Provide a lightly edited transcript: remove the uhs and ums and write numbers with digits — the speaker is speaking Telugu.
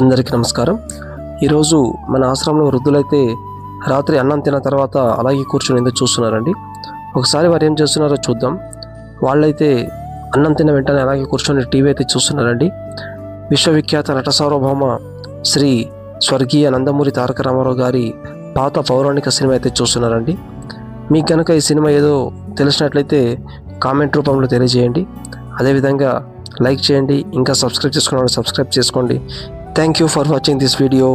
అందరికీ నమస్కారం. ఈరోజు మన ఆశ్రమంలో వృద్ధులైతే రాత్రి అన్నం తిన్న తర్వాత అలాగే కూర్చొని ఎందుకు చూస్తున్నారండి. ఒకసారి వారు ఏం చేస్తున్నారో చూద్దాం. వాళ్ళైతే అన్నం తిన్న వెంటనే అలాగే కూర్చొని టీవీ అయితే చూస్తున్నారండి. విశ్వవిఖ్యాత నట సార్వభౌమ శ్రీ స్వర్గీయ నందమూరి తారక రామారావు గారి పాత పౌరాణిక సినిమా అయితే చూస్తున్నారండి. మీకు కనుక ఈ సినిమా ఏదో తెలిసినట్లయితే కామెంట్ రూపంలో తెలియజేయండి. అదేవిధంగా లైక్ చేయండి. ఇంకా సబ్స్క్రైబ్ చేసుకోండి, సబ్స్క్రైబ్ చేసుకోండి. Thank you for watching this video.